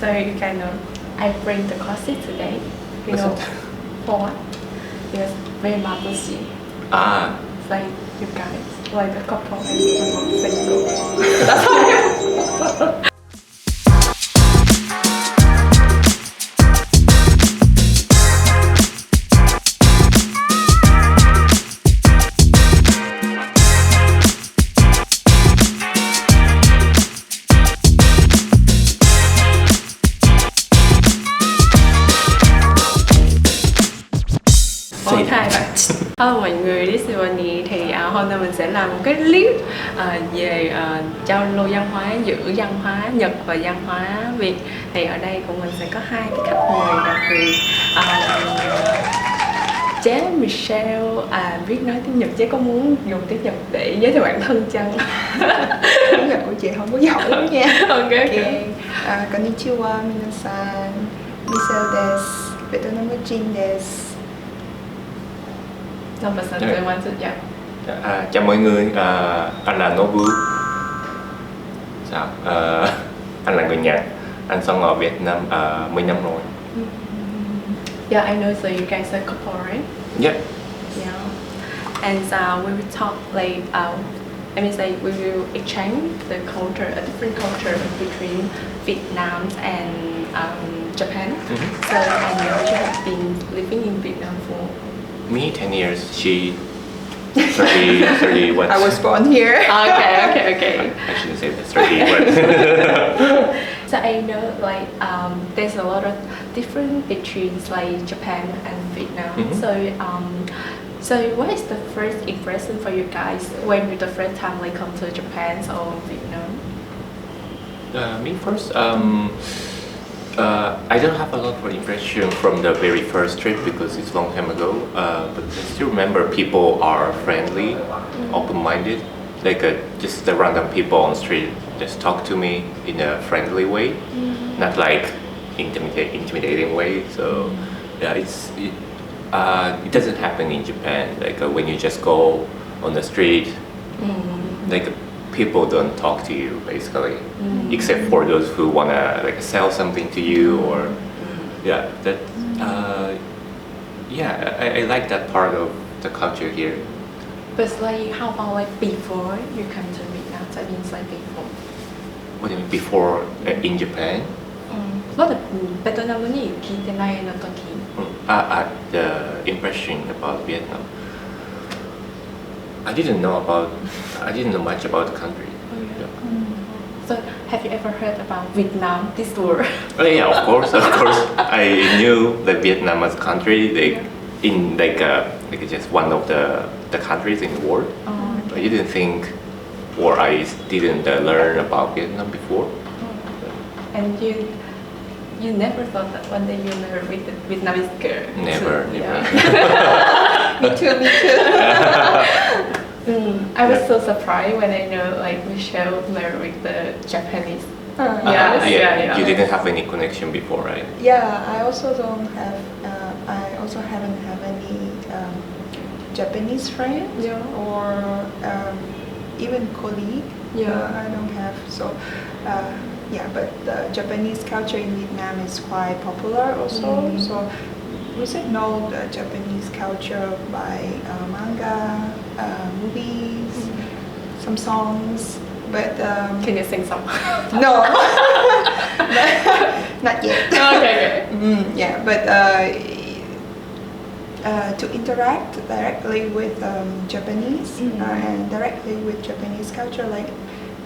So you kind of, I bring the classes today. You know, for what? Because very marvelous. It's like you guys, like a couple and single. That's why. Hello mọi người, this is Bonnie. Thì hôm nay mình sẽ làm một cái clip về giao lưu văn hóa giữa văn hóa Nhật và văn hóa Việt. Thì ở đây của mình sẽ có hai cái khách mời đặc biệt. Chế Michelle biết nói tiếng Nhật, chế có muốn dùng tiếng Nhật để giới thiệu bản thân chăng? Tiếng Nhật của chị không có giỏi lắm nha. Ok. Konnichiwa, minasan. Michelle desu. Việt Nam Jin desu. Chào mọi người, anh là Nobu. Anh là người Nhật, anh sống ở Việt Nam 10 năm rồi. Yeah, I know. So you guys are a couple, right? Yeah. Yeah. And we will talk like I mean, say we will exchange the culture, a different culture between Vietnam and Japan. So I know you have been living in Vietnam for. Me, 10 years. She, 31. I was born here. Okay. I shouldn't say that, 31. So I know like there's a lot of difference between like Japan and Vietnam. So what is the first impression for you guys when you the first time like come to Japan or Vietnam? Me first. I don't have a lot of impression from the very first trip because it's a long time ago. But I still remember people are friendly, open-minded. Like just the random people on the street just talk to me in a friendly way, not like intimidating way. So yeah, it doesn't happen in Japan. Like when you just go on the street, like people don't talk to you basically, except for those who wanna like sell something to you or I like that part of the culture here. But like how about like before you come to Vietnam? That means like before. What do you mean before in Japan? The impression about Vietnam. I didn't know much about the country. So have you ever heard about Vietnam, this word? Oh yeah, of course. I knew that Vietnam as a country, like just one of the countries in the world. But I didn't think, or I didn't learn about Vietnam before. And you never thought that one day you'll marry with a Vietnamese girl? Never. Yeah. Me too. I was so surprised when I know like Michelle married with the Japanese. Yeah. You didn't have any connection before, right? Yeah, I also don't have. I also haven't have any Japanese friends or even colleague. I don't have. So but the Japanese culture in Vietnam is quite popular also. So we should know the Japanese culture by manga, movies, some songs. But can you sing some? No, not yet. Okay. But to interact directly with Japanese and directly with Japanese culture, like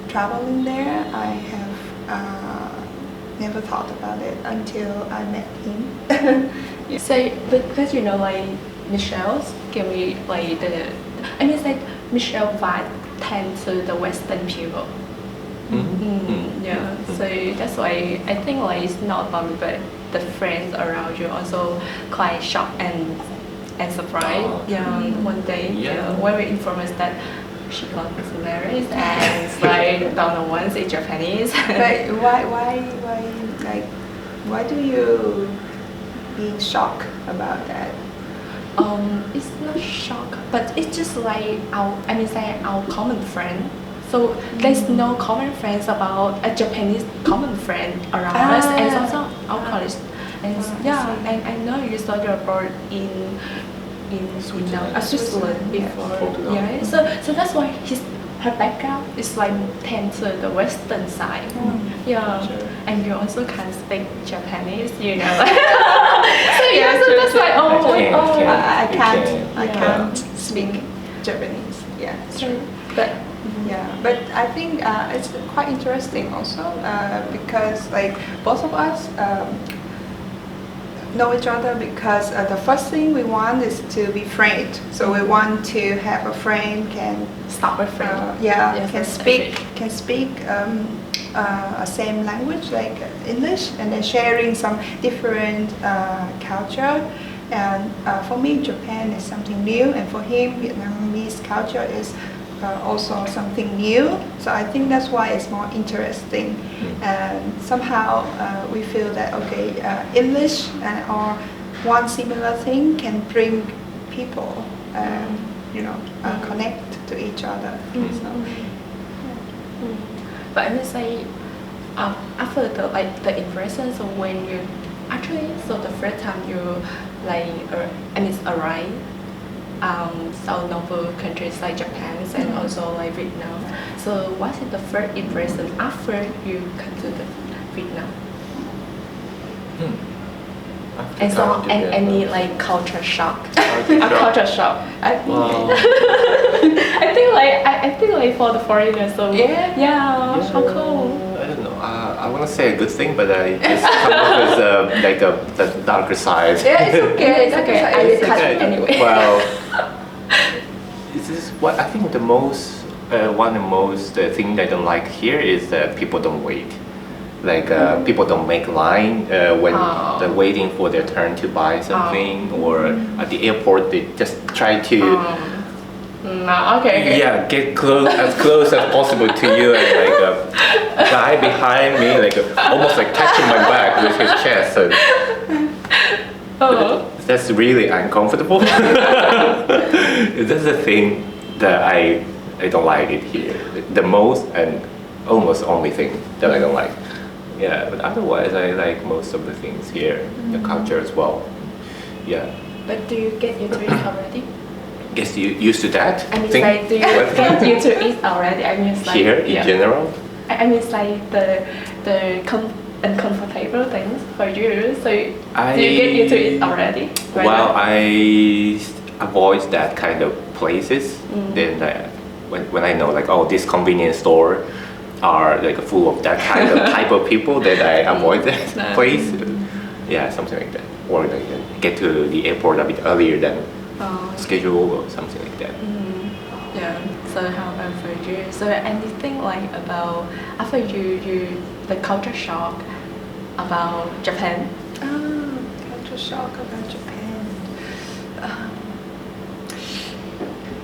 traveling there, I have never thought about it until I met him. So because you know like Michelle's can we like like Michelle vibe tend to the Western people. So that's why I think like it's not about me, but the friends around you also quite shocked and surprised. One day when we informed us that she got married and it's like don't know once in Japanese. But why do you being shocked about that? It's not shock, but it's just like our common friend. So there's no common friends about a Japanese common friend around us, and also our college. And and I know you studied abroad in Switzerland before. Yeah. So that's why her background is like tend to the western side. Sure. And you also can speak Japanese, you know. So that's why I can't speak Japanese. Yeah, true. But I think it's quite interesting also because like both of us know each other because the first thing we want is to be friends. So we want to have a friend can start with friend. Can speak a same language like English, and then sharing some different culture. And for me, Japan is something new, and for him, Vietnamese culture is also something new. So I think that's why it's more interesting. And somehow we feel that English or one similar thing can bring people, connect to each other. But I must say, after the impression, so when you actually, so the first time you arrived South Noble countries like Japan and also like Vietnam. So what is the first impression after you come to the Vietnam? And so any like culture shock? Culture shock. I think like for the foreigners. So how cool. I don't know. I want to say a good thing, but I just come up with the darker side. Yeah, it's okay. It's okay. I will cut it anyway. Well, this is what I think the most one of the most thing I don't like here is that people don't wait. Like people don't make line when they're waiting for their turn to buy something, or at the airport they just try to. Yeah, get as close as possible to you, and like a guy behind me, almost like catching my back with his chest. So that's really uncomfortable. That's the thing that I don't like it here. The most and almost only thing that I don't like. Yeah, but otherwise I like most of the things here, the culture as well. Yeah. But do you get used to it already? Guess you used to that? I mean, like, do you get used to it already? I mean, like, here in general? I mean, it's like the uncomfortable things for you. So do you get used to it already? Well, I avoid that kind of places. Then when I know this convenience store are like full of that kind of type of people, then I avoid that place. Yeah, something like that. Or get to the airport a bit earlier than schedule or something like that. Yeah. So how about for you? So anything like about after you the culture shock about Japan? Culture shock about Japan.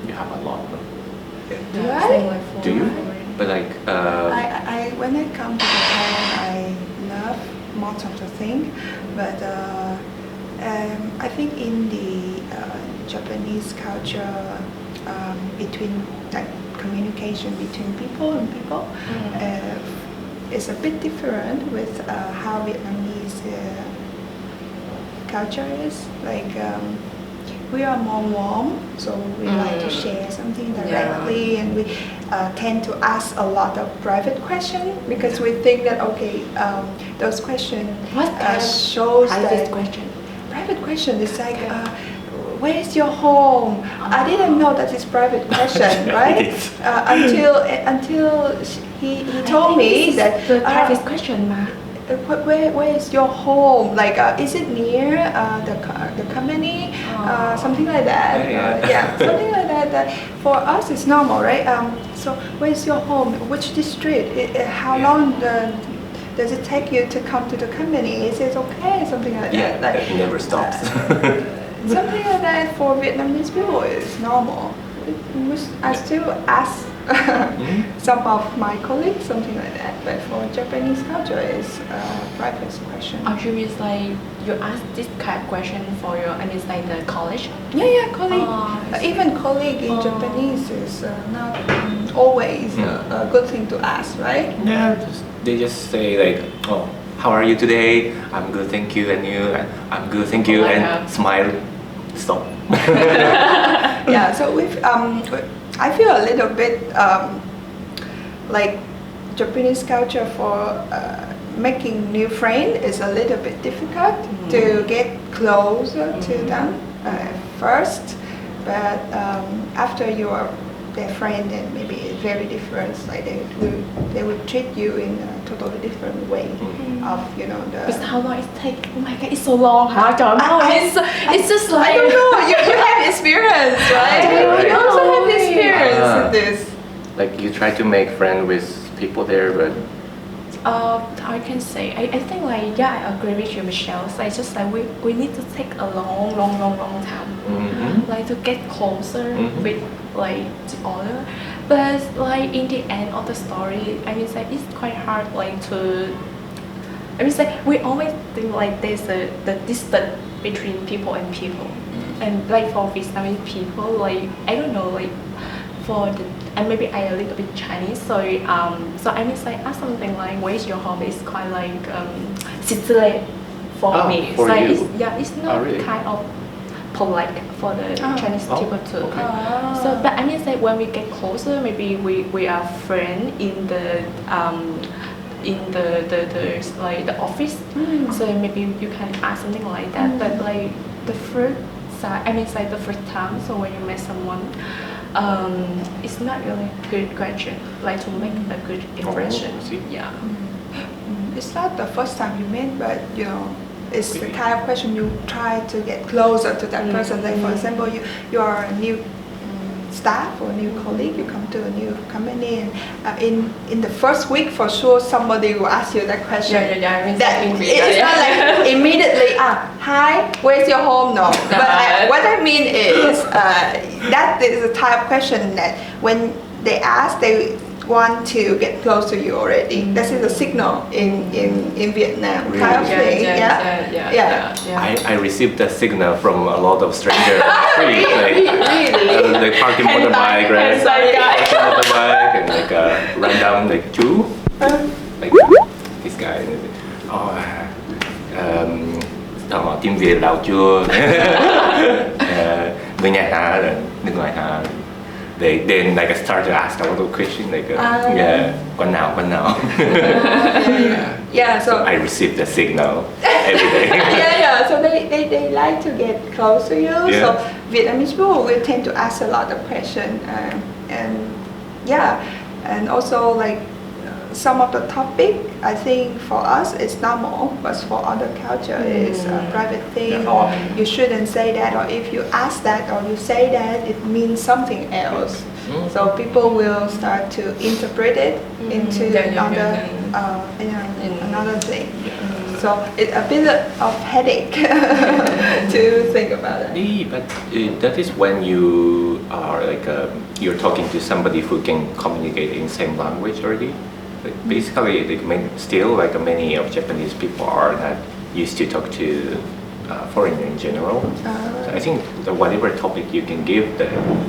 You have a lot. No? Do I? Do you? But I when I come to Japan, I love most of the things, but I think in the Japanese culture, between communication between people and people, is a bit different with how Vietnamese culture is. We are more warm, so we like to share something directly, and we tend to ask a lot of private questions because we think that those questions shows that private question is like where is your home? I didn't know that it's private question, right? Until he told me that the private question, ma. Where is your home? Is it near the company? Something like that. Something like that. For us, it's normal, right? So where is your home? Which district? How long does it take you to come to the company? Is it okay? Something like that. It never stops. Something like that for Vietnamese people is normal. I still ask some of my colleagues, something like that. But for Japanese culture, it's a private question. Actually, it's like you ask this kind of question for your, I mean, it's like the college. Yeah, colleague. Oh, Even colleague in Japanese is not always a good thing to ask, right? Yeah, they just say like, oh, how are you today? I'm good, thank you. And you? I'm good, thank you. And smile, stop. Yeah, so I feel a little bit like Japanese culture for making new friends is a little bit difficult to get closer to them first, but after you are their friend, then maybe it's very different. Like they would treat you in a totally different way of the. But how long it take? Oh my god, it's so long, huh? It's just like I don't know. You have experience, right? You also have experience in this. Like you try to make friends with people there, but I can say I think like I agree with you, Michelle. So it's just like we need to take a long time, like to get closer with like the other. But like in the end of the story, I mean like it's quite hard like to. I mean like we always think like there's the distance between people and people, and like for Vietnamese people, like I don't know like for the. And maybe I a little bit Chinese, so I mean like ask something like where's your home is quite like silly for me. For so you? It's not really? kind of polite for the Chinese people too. Okay. So but I mean like when we get closer, maybe we are friends in the like the office. So maybe you can ask something like that. But like the first time, I mean like the first time, so when you met someone. It's not really good question, like to make a good impression. Yeah. It's not the first time you met, but it's the kind of question you try to get closer to that person. Like for example, you are a new staff or a new colleague, you come to a new company, and in the first week for sure somebody will ask you that question. Yeah. I mean, it's not like immediately hi, where's your home? No. But what I mean is that is a type of question that when they ask, they want to get close to you already. This is a signal in Vietnam kind of thing. Yeah. I received that signal from a lot of strangers. Really? Like parking motorbike, right? Parking motorbike and like random like chú, like this guy. Hỏi tiếng Việt lâu chưa? Người Nhật hả? Nước ngoài hả? They then like start to ask a lot of questions like quan nào. So I receive the signal every day. So they like to get close to you. So Vietnamese people will tend to ask a lot of questions and also like some of the topic I think for us it's normal, but for other culture it's a private thing, or you shouldn't say that, or if you ask that or you say that it means something else. So people will start to interpret it into another thing. So it's a bit of headache to think about it. Yeah, but that is when you are like you're talking to somebody who can communicate in same language already. Like basically, still like many of Japanese people are not used to talk to foreigner in general. So I think whatever topic you can give,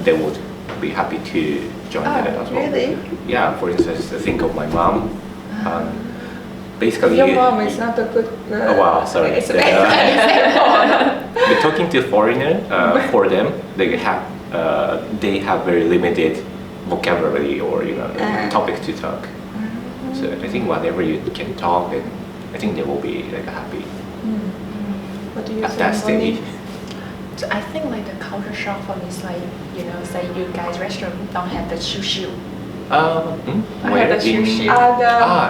they would be happy to join that as well. Really? Yeah. For instance, think of my mom. Basically, your mom is not a good. Oh wow, sorry. But talking to foreigner, for them, they have very limited vocabulary or topics to talk. So I think whatever you can talk, and I think they will be like happy. What do you at think, that stage. So I think like the culture shock for me is like say you guys restaurant don't have the sushi. Where the sushi.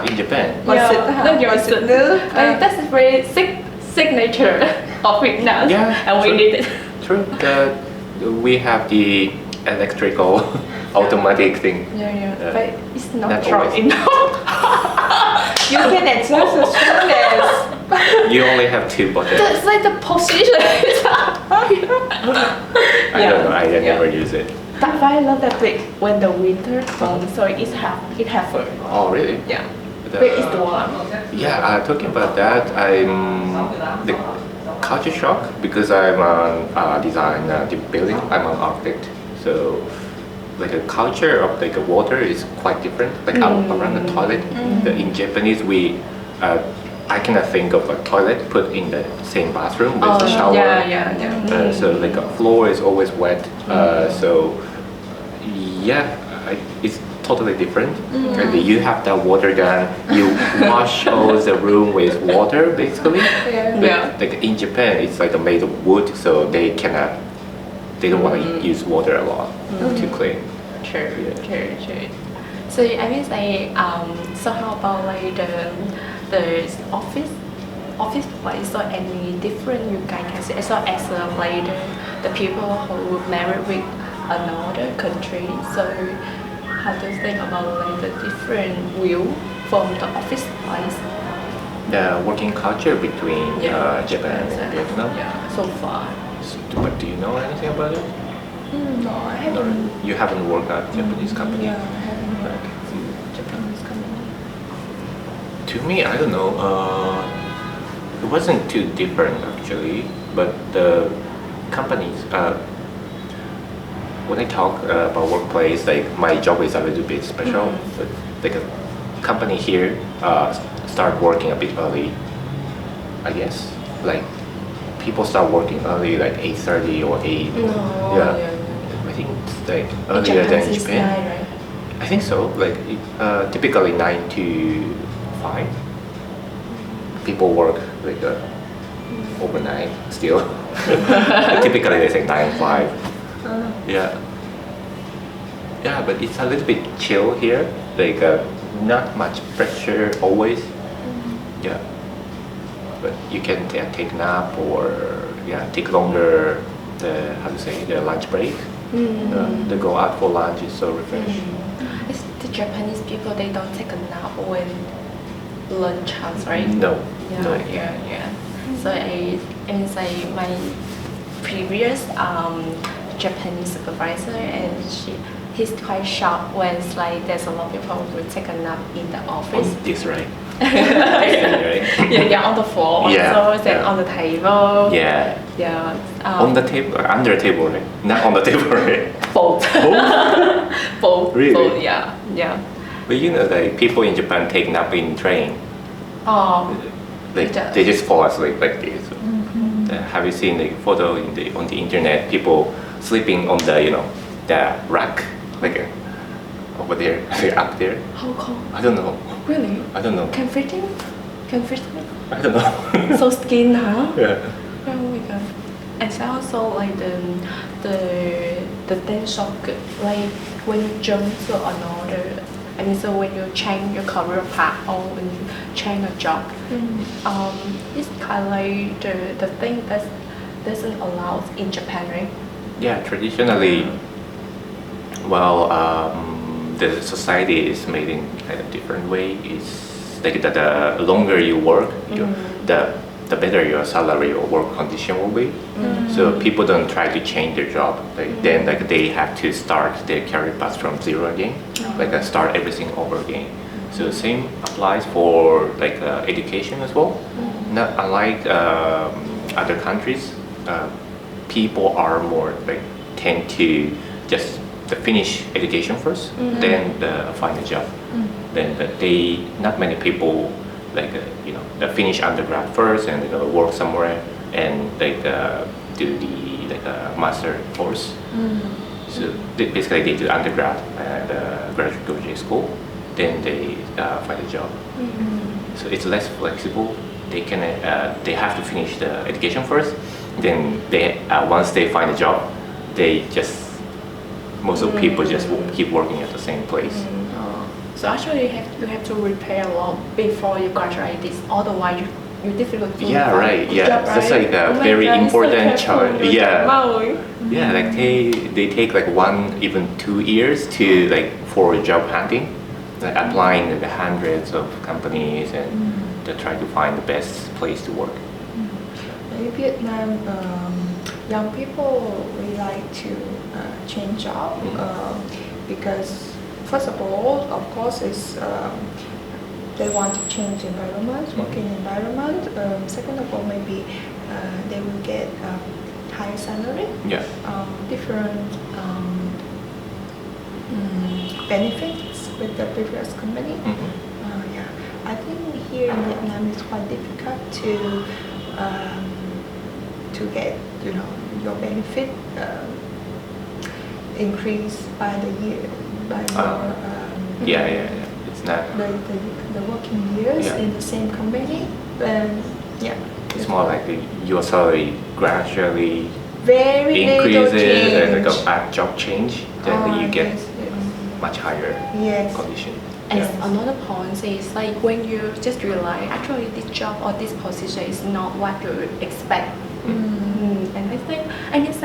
In Japan. That's a very signature of Vietnam. And we need it. True. We have the electrical automatic thing. But it's not strong enough. You can adjust the strength. You only have 2 buttons. That's like the position. I don't know. I never use it. That's why I love that week when the winter comes, so it have fur. Oh, really? Yeah. Where is the warm? Yeah, talking about that, I'm the culture shock because I'm on design building. I'm an architect, so like a culture of like a water is quite different. Like around the toilet, in Japanese I cannot think of a toilet put in the same bathroom with the shower. Yeah. So like a floor is always wet. So yeah, it's totally different. And you have that water gun. You wash all the room with water basically. But like in Japan, it's like made of wood, so they don't want to use water a lot to clean. True. So I mean, like, so how about like the office place or any different you guys can see, so as like the people who married with another country. So how do you think about like the different view from the office place? The working culture between Japan and Vietnam. Yeah, so far. But do you know anything about it? No, I haven't. You haven't worked at Japanese company? Yeah, I haven't worked at Japanese company. To me, I don't know. It wasn't too different actually, but the companies. When I talk about workplace, like my job is a little bit special. But like a company here start working a bit early. I guess like people start working early, like 8:30 or 8. I think it's like earlier than in Japan. 9, right? I think so. Like typically 9 to 5. People work like overnight still. Typically they say 9 to 5. Yeah, but it's a little bit chill here. Like not much pressure always. Yeah, but you can take nap or take longer. The lunch break. They go out for lunch is so refreshing. It's the Japanese people, they don't take a nap when lunch comes, right? No. Yeah. So I mean, like my previous Japanese supervisor, and he's quite shocked when it's like there's a lot of people who will take a nap in the office. On this, right? Yeah, on the floor, on the table. Yeah. On the table, under the table, right? Not on the table, right? Both. Both. Really? Both, yeah. But you know, like people in Japan take nap in train. Like they just fall asleep like this. Have you seen the photo on the internet? People sleeping on the rack, like over there, up there. How come? I don't know. Really? I don't know. Can fit in? I don't know. So skin, huh? Yeah. Oh my god. And so also like the dance of like when you jump to another, I mean, so when you change your career path or when you change a job, it's kind of like the thing that doesn't allow in Japan, right? Yeah, traditionally, well, the society is made in kind of different way. It's like the longer you work, the better your salary or work condition will be. So people don't try to change their job. Then they have to start their career path from zero again. Start everything over again. So same applies for education as well. Not unlike other countries, people are more tend to just finish education first, then find a job. Then not many people finish undergrad first and work somewhere and do the master course. So basically they do undergrad and graduate school, then they find a job. So it's less flexible. They have to finish the education first. Then once they find a job, most of people just keep working at the same place. So actually you have to prepare a lot before you graduate this, otherwise you difficult to Yeah, find right. a Yeah, job, that's right? a very important challenge. Yeah. Yeah, they take 1 even 2 years to for job hunting, applying the hundreds of companies and to try to find the best place to work. In Vietnam, young people we like to change job because first of all, of course, is they want to change environment, working environment. Second of all, maybe they will get higher salary, different benefits with the previous company. I think here in Vietnam it's quite difficult to get your benefit increased by the year by your it's not the working years in the same company. It's more like your salary gradually very increases and like a job change, then you get much higher condition. And another point is like when you just realize actually this job or this position is not what you expect. And I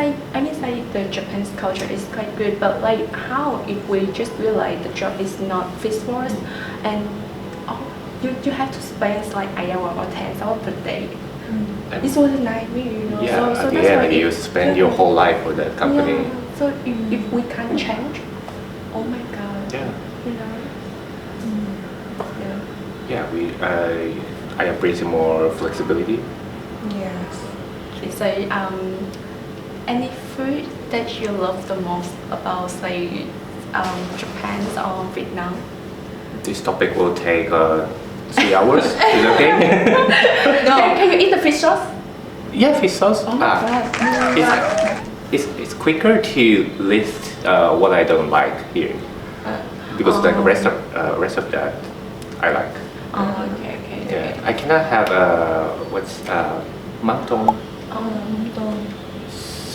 say the Japanese culture is quite good, but like how if we just realize the job is not fit for us, and you have to spend like 8 hours or 10 hours per day. This was a nightmare, Yeah, so at the that's end why you spend your whole life with that company. Yeah. So if we can't change, oh my god. Yeah. Yeah. I appreciate more flexibility. Yes. Say any food that you love the most about say Japan or Vietnam? This topic will take 3 hours. Is it okay? No. Can you eat the fish sauce? Yeah, fish sauce. Oh my god. It's quicker to list what I don't like here because the rest of that I like. Okay. I cannot have what's mắm tôm.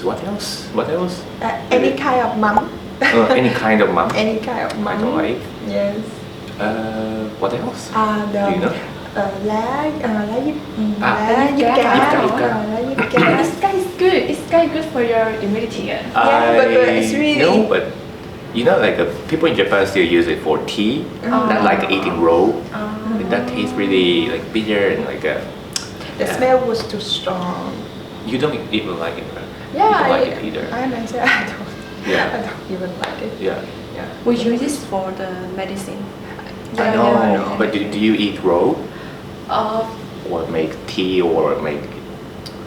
What else? Any kind of mắm. Any kind of mắm. Any kind of mắm. I don't like. Yes. What else? Do you know? Lá diếp cá. This guy is good. This guy is good for your immunity. But it's really. No, but like people in Japan still use it for tea, not like eating raw. That tastes really like bitter and like the smell was too strong. You don't even like it, right? Yeah, you don't like it either. I myself, I don't even like it. Yeah. We use this for the medicine. I know. But do you eat raw? Or make tea or make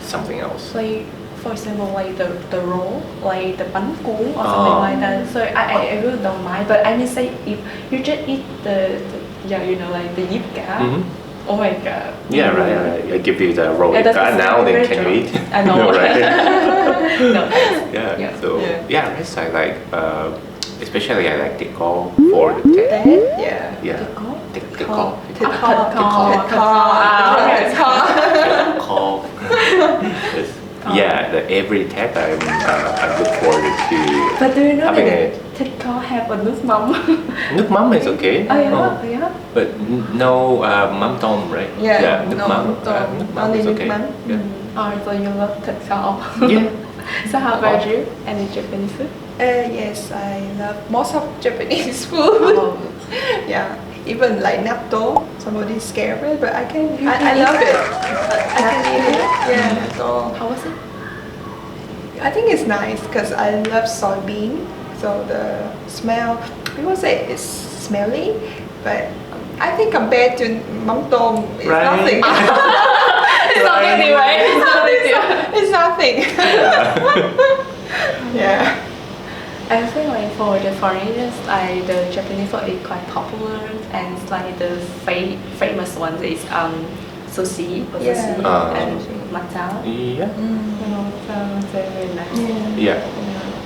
something else? Like for example, like the roll, like the bánh cuốn or something like that. So I really don't mind. But I mean, say if you just eat the like the diếp cá. Oh my god. Yeah, right. I give you the raw now. Then can you eat? I know. No, right? No. So rest I like. Especially I like tikko for the tet. Tikko. Yeah, every tet I look forward to. But do you know having that tikko have a nước mắm? Nước mắm is okay. Yeah. But no mắm tôm, right? Nước mắm. Nước mắm is okay. So you love tikko. Yeah. So how about you? Any Japanese food? Yes, I love most of Japanese food. Even like natto. Somebody's scared of it, but I love it. I can eat it. Yeah, natto. How was it? I think it's nice because I love soybean. So the smell, people say it's smelly, but I think compared to mắm tôm, it's nothing. It's nothing anyway. It's nothing. Yeah. I feel like for the foreigners, like the Japanese food is quite popular, and it's like the famous ones is sushi and matcha. Yeah. So it's very nice. Yeah.